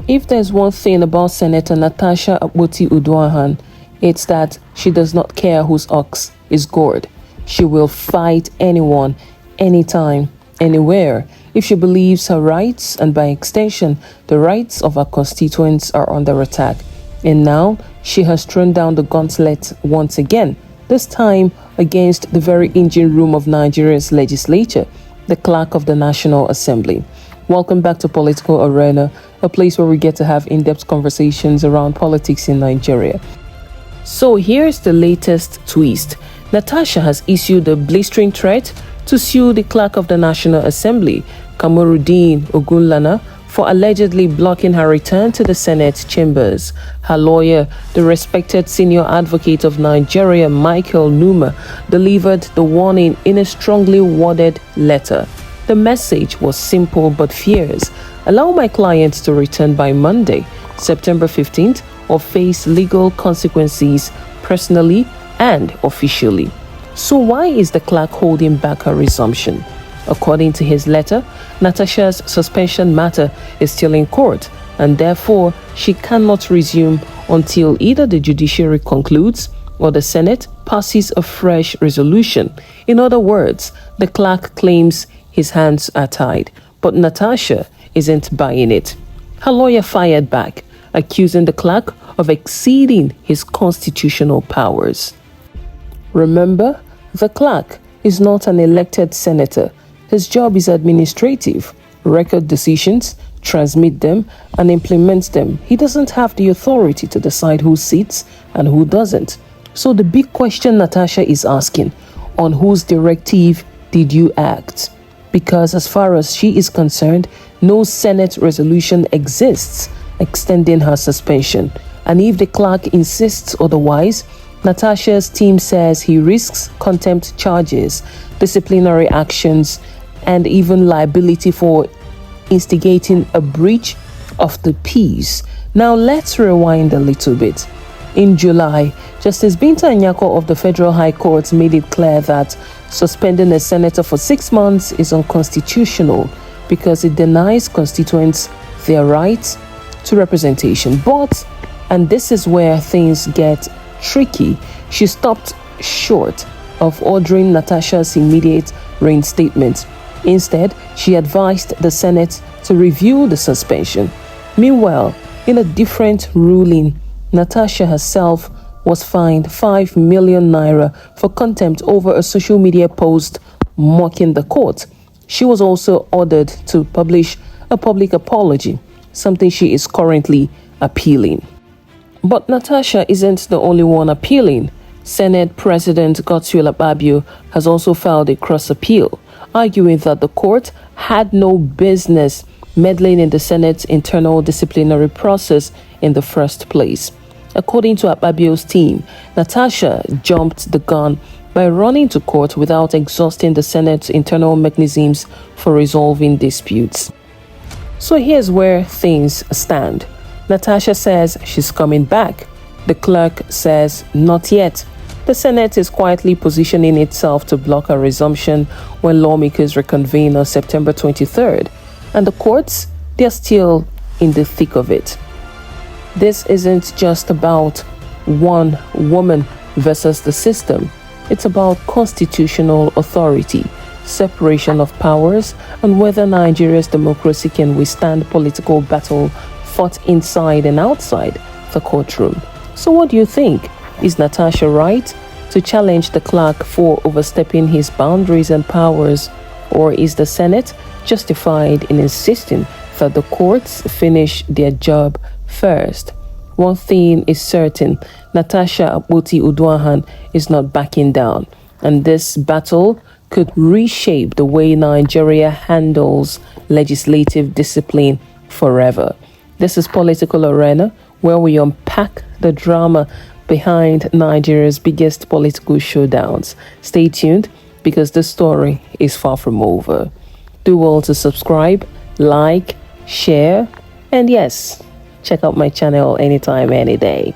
If there's one thing about Senator Natasha Akpoti-Uduaghan, it's that she does not care whose ox is gored. She will fight anyone, anytime, anywhere, if she believes her rights and by extension the rights of her constituents are under attack. And now she has thrown down the gauntlet once again, this time against the very engine room of Nigeria's legislature, the Clerk of the National Assembly. Welcome back to Political Arena, a place where we get to have in-depth conversations around politics in Nigeria. So here's the latest twist. Natasha has issued a blistering threat to sue the Clerk of the National Assembly, Kamorudeen Ogunlana, for allegedly blocking her return to the Senate chambers. Her lawyer, the respected senior advocate of Nigeria, Michael Numa, delivered the warning in a strongly worded letter. The message was simple but fierce. Allow my client to return by Monday, September 15th, or face legal consequences personally and officially. So why is the clerk holding back her resumption? According to his letter, Natasha's suspension matter is still in court, and therefore she cannot resume until either the judiciary concludes or the Senate passes a fresh resolution. In other words, the clerk claims his hands are tied, but Natasha isn't buying it. Her lawyer fired back, accusing the clerk of exceeding his constitutional powers. Remember, the clerk is not an elected senator. His job is administrative, record decisions, transmit them, and implement them. He doesn't have the authority to decide who sits and who doesn't. So the big question Natasha is asking, on whose directive did you act? Because as far as she is concerned, no Senate resolution exists extending her suspension. And if the clerk insists otherwise, Natasha's team says he risks contempt charges, disciplinary actions, and even liability for instigating a breach of the peace. Now let's rewind a little bit. In July, Justice Binta Nyako of the Federal High Court made it clear that suspending a senator for 6 months is unconstitutional because it denies constituents their right to representation. But, and this is where things get tricky, she stopped short of ordering Natasha's immediate reinstatement. Instead, she advised the Senate to review the suspension. Meanwhile, in a different ruling, Natasha herself was fined 5 million naira for contempt over a social media post mocking the court. She was also ordered to publish a public apology, something she is currently appealing. But Natasha isn't the only one appealing. Senate President Akpabio has also filed a cross appeal, arguing that the court had no business meddling in the Senate's internal disciplinary process in the first place. According to Akpabio's team, Natasha jumped the gun by running to court without exhausting the Senate's internal mechanisms for resolving disputes. So here's where things stand. Natasha says she's coming back. The clerk says not yet. The Senate is quietly positioning itself to block a resumption when lawmakers reconvene on September 23rd. And the courts, they're still in the thick of it. This isn't just about one woman versus the system. It's about constitutional authority, separation of powers, and whether Nigeria's democracy can withstand political battle fought inside and outside the courtroom. So what do you think? Is Natasha right to challenge the clerk for overstepping his boundaries and powers? Or is the Senate justified in insisting that the courts finish their job first? One thing is certain, Natasha Akpoti-Uduaghan is not backing down, and this battle could reshape the way Nigeria handles legislative discipline forever. This is Political Arena, where we unpack the drama behind Nigeria's biggest political showdowns. Stay tuned, because this story is far from over. Do well to subscribe, like, share, and yes, check out my channel anytime, any day.